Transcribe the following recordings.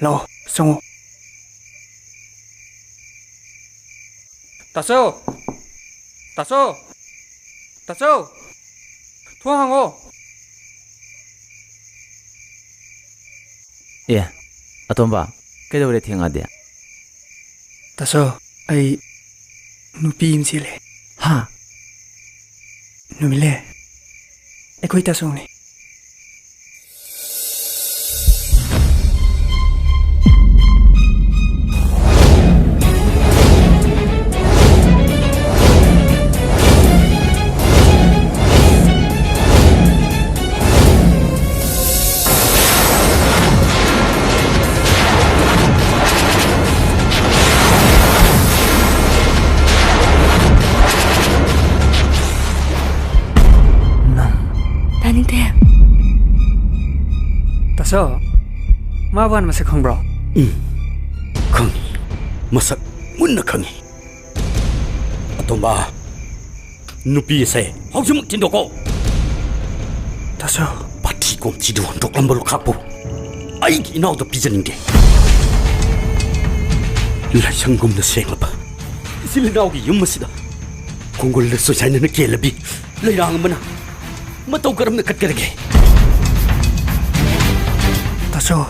ꯂꯥꯛꯑꯣ ꯆꯪꯉꯣ ꯇꯥꯆꯧ ꯇꯥꯆꯧ ꯇꯥꯆꯧ ꯊꯣꯡ ꯍꯥꯡꯉꯣ ꯑꯦ ꯑꯇꯣꯝꯕ ꯀꯩꯗꯧꯔꯦ ꯊꯦꯡꯉꯗꯤ ꯇꯥꯆꯧ ꯑꯩ ꯅꯨꯄꯤ ꯑꯃ ꯆꯦꯜꯂꯦ ꯍꯥ ꯅꯨꯃꯤꯠꯂꯦ ꯑꯩꯈꯣꯏ ꯇꯥꯆꯧꯅꯦ ꯇꯥꯆꯧ ꯃꯥꯕꯨ ꯍꯥꯟꯅ ꯃꯁꯛ ꯈꯪꯕ꯭ꯔꯣ? ꯈꯪꯉꯤ. ꯃꯁꯛ ꯃꯨꯟꯅ ꯈꯪꯉꯤ. ꯑꯇꯣꯝꯕ ꯅꯨꯄꯤ ꯑꯁꯦ ꯍꯧꯖꯤꯛꯃꯛ ꯊꯤꯟꯗꯣꯛꯀꯣ. ꯇꯥꯆꯧ ꯄꯥꯊꯤ ꯀꯣꯝꯊꯤꯗꯨ ꯍꯨꯟꯗꯣꯛꯂꯝꯕ ꯂꯨꯈꯥꯛꯄꯨ ꯑꯩꯒꯤ ꯏꯅꯥꯎꯗ ꯄꯤꯖꯅꯤꯡꯗꯦ. ꯂꯥꯏꯁꯪꯒꯨꯝꯅ ꯁꯦꯡꯂꯕ ꯏꯆꯤꯜ ꯏꯅꯥꯎꯒꯤ ꯌꯨꯝ ꯑꯁꯤꯗ ꯈꯣꯡꯒꯨꯜꯗ ꯁꯣꯏꯁꯥꯏꯅꯅ ꯀꯦꯜꯂꯕꯤ ꯂꯩꯔꯥꯡ ꯑꯃꯅ ꯃꯇꯧ ꯀꯔꯝꯅ ꯀꯠꯀꯗꯒꯦ? ꯇꯥꯆꯧ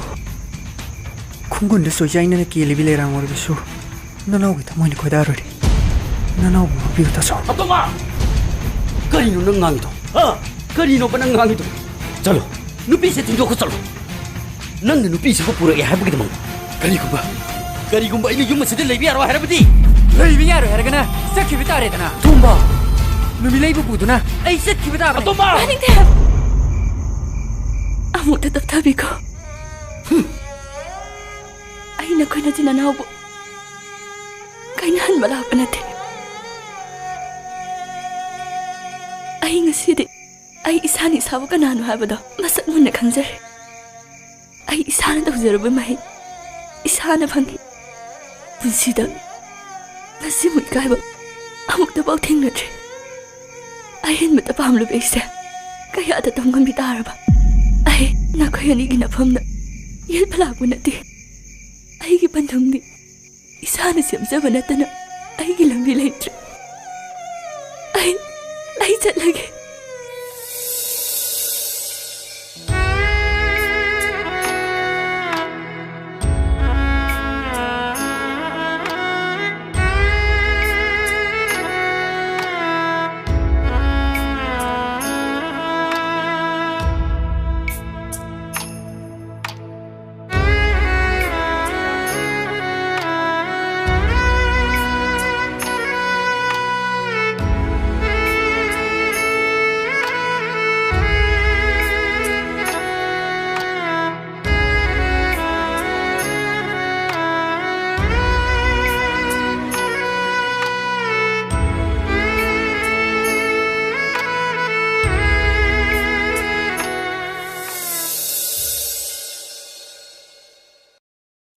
ꯈꯣꯡꯒꯨꯟꯗ ꯁꯣꯏꯖꯥꯏꯅꯅ ꯀꯦꯜꯂꯤꯕꯤ ꯂꯩꯔꯥꯡ ꯑꯣꯏꯔꯕꯁꯨ ꯅꯅꯥꯎꯒꯤ ꯊꯃꯣꯏꯅ ꯈꯣꯏꯗꯥꯔꯣꯏꯔꯦ. ꯅꯅꯥꯎꯕꯨ ꯉꯥꯛꯄꯤꯌꯨ ꯇꯥꯆꯧ. ꯑꯇꯣꯝꯕ ꯀꯔꯤꯅꯣ ꯅꯪ ꯉꯥꯡꯉꯤꯗꯣ? ꯀꯔꯤꯅꯣꯕ ꯅꯪ ꯉꯥꯡꯉꯤꯗꯣ? ꯆꯠꯂꯣ ꯅꯨꯄꯤꯁꯦ ꯊꯤꯟꯗꯣꯛꯈꯣ ꯆꯠꯂꯣ. ꯅꯪꯅ ꯅꯨꯄꯤꯁꯤꯕꯨ ꯄꯨꯔꯛꯑꯦ ꯍꯥꯏꯕꯒꯤꯗꯃꯛ ꯀꯔꯤꯒꯨꯝꯕ ꯑꯩꯅ ꯌꯨꯝ ꯑꯁꯤꯗ ꯂꯩꯕ ꯌꯥꯔꯣꯏ ꯍꯥꯏꯔꯕꯗꯤ? ꯂꯩꯕ ꯌꯥꯔꯣꯏ ꯍꯥꯏꯔꯒꯅ ꯆꯠꯈꯤꯕ ꯇꯥꯔꯦꯗꯅ. ꯑꯇꯣꯝꯕ ꯅꯨꯃꯤꯠꯂꯩꯕꯨ ꯄꯨꯗꯨꯅ ꯑꯩ ꯆꯠꯈꯤꯕ ꯇꯥꯕꯅꯤ. ꯑꯇꯣꯝꯕ ꯑꯃꯨꯛꯇ ꯇꯞꯊꯕꯤꯈꯣ. ꯑꯩ ꯅꯈꯣꯏ ꯅꯆꯤꯟ ꯅꯅꯥꯎꯕꯨ ꯀꯥꯏꯅꯍꯟꯕ ꯂꯥꯛꯄ ꯅꯠꯇꯦ. ꯑꯩ ꯉꯁꯤꯗꯤ ꯑꯩ ꯏꯁꯥꯅ ꯏꯁꯥꯕꯨ ꯀꯅꯥꯅꯣ ꯍꯥꯏꯕꯗꯣ ꯃꯁꯛ ꯃꯨꯟꯅ ꯈꯪꯖꯔꯦ. ꯑꯩ ꯏꯁꯥꯅ ꯇꯧꯖꯔꯨꯕ ꯃꯍꯩ ꯏꯁꯥꯅ ꯐꯪꯉꯤ. ꯄꯨꯟꯁꯤꯗ ꯉꯁꯤꯃꯨꯛ ꯏꯀꯥꯏꯕ ꯑꯃꯨꯛꯇꯐꯥꯎ ꯊꯦꯡꯅꯗ꯭ꯔꯤ. ꯑꯍꯦꯟꯕꯇ ꯄꯥꯝꯂꯨꯕ ꯑꯩꯁꯦ ꯀꯌꯥꯗ ꯇꯝꯉꯝꯕꯤ ꯇꯥꯔꯕ. ꯑꯩ ꯅꯈꯣꯏ ꯑꯅꯤꯒꯤ ꯅꯐꯝꯗ ꯌꯦꯠꯄ ꯂꯥꯛꯄ ꯅꯠꯇꯦ. ꯑꯩꯒꯤ ꯄꯟꯊꯨꯡꯗꯤ ꯏꯁꯥꯅ ꯁꯦꯝꯖꯕ ꯅꯠꯇꯅ ꯑꯩꯒꯤ ꯂꯝꯕꯤ ꯂꯩꯇ꯭ꯔꯦ. ꯑꯩ ꯆꯠꯂꯒꯦ.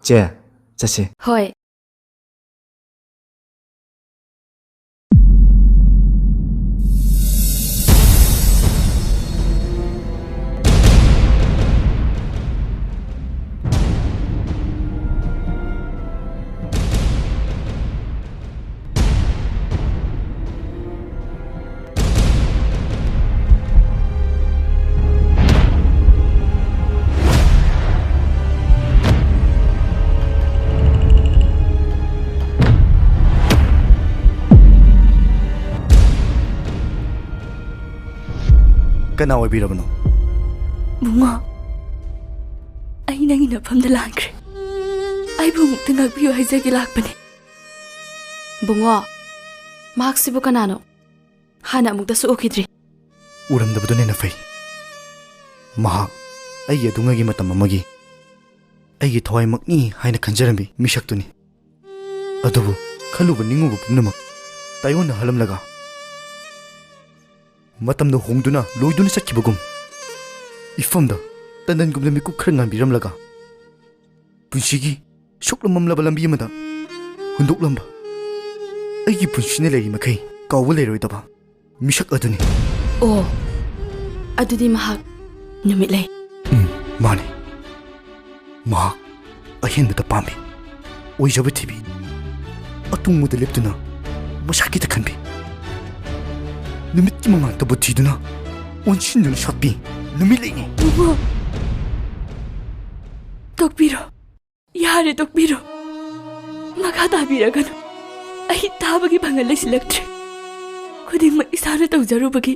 ꯆꯦ ꯆꯠꯁꯤ. ꯍꯣꯏ. ꯀꯅꯥ ꯑꯣꯏꯕꯤꯔꯕꯅꯣ? ꯕꯨꯡꯉꯣ, ꯑꯩ ꯅꯪꯒꯤ ꯅꯐꯝꯗ ꯂꯥꯟꯈ꯭ꯔꯦ. ꯑꯩꯕꯨ ꯑꯃꯨꯛꯇ ꯉꯥꯛꯄꯤꯌꯨ ꯍꯥꯏꯖꯒꯦ ꯂꯥꯛꯄꯅꯦ. ꯕꯨꯡꯉꯣ, ꯃꯍꯥꯛꯁꯤꯕꯨ ꯀꯅꯥꯅꯣ? ꯍꯥꯟꯅ ꯑꯃꯨꯛꯇꯁꯨ ꯎꯈꯤꯗ꯭ꯔꯤ. ꯎꯔꯝꯗꯕꯗꯨꯅ ꯐꯩ. ꯃꯍꯥꯛ ꯑꯩꯒꯤ ꯑꯗꯨꯉꯩꯒꯤ ꯃꯇꯝ ꯑꯃꯒꯤ ꯑꯩꯒꯤ ꯊꯋꯥꯏꯃꯛꯅꯤ ꯍꯥꯏꯅ ꯈꯟꯖꯔꯝꯃꯤ ꯃꯤꯁꯛꯇꯨꯅꯤ. ꯑꯗꯨꯕꯨ ꯈꯜꯂꯨꯕ ꯅꯤꯡꯉꯨꯕ ꯄꯨꯝꯅꯃꯛ ꯇꯥꯏꯑꯣꯟꯅꯍꯜꯂꯝꯂꯒ ꯃꯇꯝꯗ ꯍꯣꯡꯗꯨꯅ ꯂꯣꯏꯗꯨꯅ ꯆꯠꯈꯤꯕꯒꯨꯝ ꯏꯐꯝꯗ ꯇꯟꯗꯟꯒꯨꯝꯅ ꯃꯤꯀꯨꯞ ꯈꯔ ꯉꯥꯟꯕꯤꯔꯝꯂꯒ ꯄꯨꯟꯁꯤꯒꯤ ꯁꯨꯛꯂꯃꯝꯂꯕ ꯂꯝꯕꯤ ꯑꯃꯗ ꯍꯨꯟꯗꯣꯛꯂꯝꯕ ꯑꯩꯒꯤ ꯄꯨꯟꯁꯤꯅ ꯂꯩꯔꯤ ꯃꯈꯩ ꯀꯥꯎꯕ ꯂꯩꯔꯣꯏꯗꯕ ꯃꯤꯁꯛ ꯑꯗꯨꯅꯤ. ꯑꯣ, ꯑꯗꯨꯗꯤ ꯃꯍꯥꯛ ꯅꯨꯃꯤꯠꯂꯩ. ꯃꯥꯅꯤ. ꯃꯍꯥꯛ ꯑꯍꯦꯟꯕꯗ ꯄꯥꯝꯃꯤ ꯑꯣꯏꯖꯕ ꯊꯤꯕꯤ ꯑꯇꯨꯡꯕꯗ ꯂꯦꯞꯇꯨꯅ ꯃꯁꯥꯒꯤꯗ ꯈꯟꯕꯤ ꯅꯨꯃꯤꯠꯀꯤ ꯃꯉꯥꯜꯇꯕꯨ ꯊꯤꯗꯨꯅ ꯑꯣꯟꯁꯤꯟꯗꯨꯅ ꯁꯣꯠꯄꯤ ꯅꯨꯃꯤꯠ ꯂꯩꯅꯤ ꯕꯨꯡꯉꯣ ꯇꯣꯛꯄꯤꯔꯣ ꯌꯥꯔꯦ ꯇꯣꯛꯄꯤꯔꯣ ꯃꯈꯥ ꯇꯥꯕꯤꯔꯒꯅꯨ ꯑꯩ ꯇꯥꯕꯒꯤ ꯄꯥꯡꯒꯜ ꯂꯩꯁꯤꯜꯂꯛꯇ꯭ꯔꯦ ꯈꯨꯗꯤꯡꯃꯛ ꯏꯁꯥꯅ ꯇꯧꯖꯔꯨꯕꯒꯤ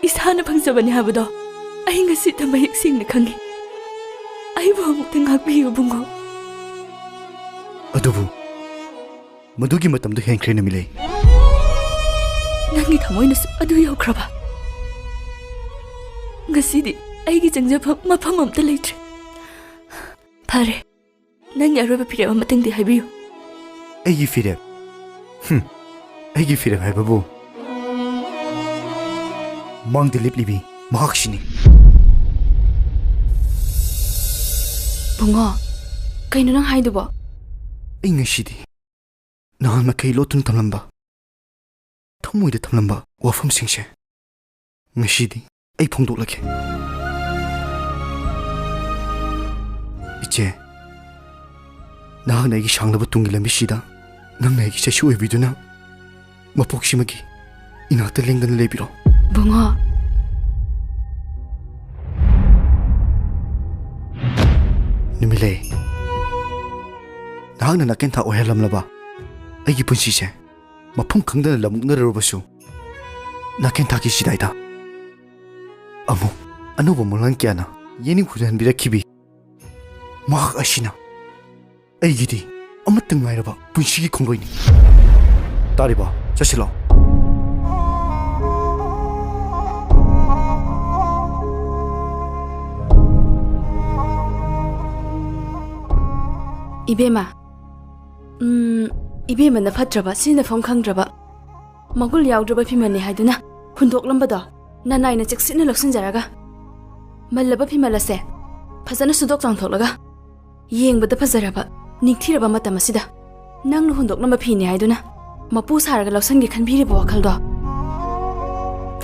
ꯏꯁꯥꯅ ꯐꯪꯖꯕꯅꯤ ꯍꯥꯏꯕꯗꯣ ꯑꯩ ꯉꯁꯤꯗ ꯃꯌꯦꯛ ꯁꯦꯡꯅ ꯈꯪꯉꯤ ꯑꯩꯕꯨ ꯑꯃꯨꯛꯇ ꯉꯥꯛꯄꯤꯌꯨ ꯕꯨꯡꯉꯣ ꯑꯗꯨꯕꯨ ꯃꯗꯨꯒꯤ ꯃꯇꯝꯗꯣ ꯍꯦꯟꯈ꯭ꯔꯦ ꯅꯨꯃꯤꯠꯂꯩ ꯅꯪꯒꯤ ꯊꯃꯣꯏꯅꯁꯨ ꯑꯗꯨ ꯌꯧꯈ꯭ꯔꯕ ꯉꯁꯤꯗꯤ ꯑꯩꯒꯤ ꯆꯪꯖꯐꯝ ꯃꯐꯝ ꯑꯝꯇ ꯂꯩꯇ꯭ꯔꯦ ꯐꯔꯦ ꯅꯪꯒꯤ ꯑꯔꯣꯏꯕ ꯐꯤꯔꯦꯞ ꯑꯃꯇꯪꯗꯤ ꯍꯥꯏꯕꯤꯌꯨ ꯑꯩꯒꯤ ꯐꯤꯔꯦꯞ ꯑꯩꯒꯤ ꯐꯤꯔꯦꯞ ꯍꯥꯏꯕꯕꯨ ꯃꯥꯡꯗ ꯂꯦꯞꯂꯤꯕꯤ ꯃꯍꯥꯛꯁꯤꯅꯤ ꯕꯨꯡꯉꯣ ꯀꯩꯅꯣ ꯅꯪ ꯍꯥꯏꯗꯨꯕꯣ ꯑꯩ ꯉꯁꯤꯗꯤ ꯅꯍꯥꯟ ꯃꯈꯩ ꯂꯣꯠꯇꯨꯅ ꯊꯝꯂꯝꯕ ꯊꯃꯣꯏꯗ ꯊꯝꯂꯝꯕ ꯋꯥꯐꯝꯁꯤꯡꯁꯦ ꯉꯁꯤꯗꯤ ꯑꯩ ꯐꯣꯡꯗꯣꯛꯂꯒꯦ ꯏꯆꯦ ꯅꯍꯥꯛꯅ ꯑꯩꯒꯤ ꯁꯥꯡꯂꯕ ꯇꯨꯡꯒꯤ ꯂꯝꯕꯤꯁꯤꯗ ꯅꯪꯅ ꯑꯩꯒꯤ ꯆꯩꯁꯨ ꯑꯣꯏꯕꯤꯗꯨꯅ ꯃꯄꯣꯛꯁꯤꯃꯒꯤ ꯏꯅꯥꯛꯇ ꯂꯦꯡꯗꯅ ꯂꯩꯕꯤꯔꯣ ꯕꯨꯡꯉꯣ ꯅꯨꯃꯤꯠꯂꯩ ꯅꯍꯥꯛꯅ ꯅꯥꯀꯦꯟꯊꯥ ꯑꯣꯏꯍꯜꯂꯝꯂꯕ ꯑꯩꯒꯤ ꯄꯨꯟꯁꯤꯁꯦ ꯃꯐꯝ ꯈꯪꯗꯅ ꯂꯝꯃꯨꯛꯅꯔꯨꯕꯁꯨ ꯅꯥꯀꯦꯟꯊꯥꯒꯤ ꯁꯤꯗꯥꯏꯗ ꯑꯃꯨꯛ ꯑꯅꯧꯕ ꯃꯪꯂꯥꯟ ꯀꯌꯥꯅ ꯌꯦꯅꯤꯡ ꯍꯨꯟꯍꯟꯕꯤꯔꯛꯈꯤꯕꯤ ꯃꯍꯥꯛ ꯑꯁꯤꯅ ꯑꯩꯒꯤꯗꯤ ꯑꯃꯠꯇ ꯉꯥꯏꯔꯕ ꯄꯨꯟꯁꯤꯒꯤ ꯈꯣꯡꯂꯣꯏꯅꯤ ꯇꯥꯔꯤꯕ ꯆꯠꯁꯤꯜꯂꯣ 이베마 이베마나 fattraba sinafam khangdraba magul yaudraba phimani haiduna hundoklambado nanaina cheksina laksinjaraga mallaba phimalase phajana sudok changthoklaga yengbada phajaraba nikthiraba matam asida nangnu hundoklamba phini haiduna mapu saraga laksangi khanbiri bo wakhaldo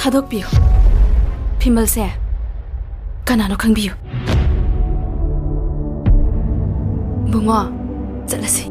thadok piyo phimalse kanano khangbiyo bungo ꯆꯠꯂꯁꯤ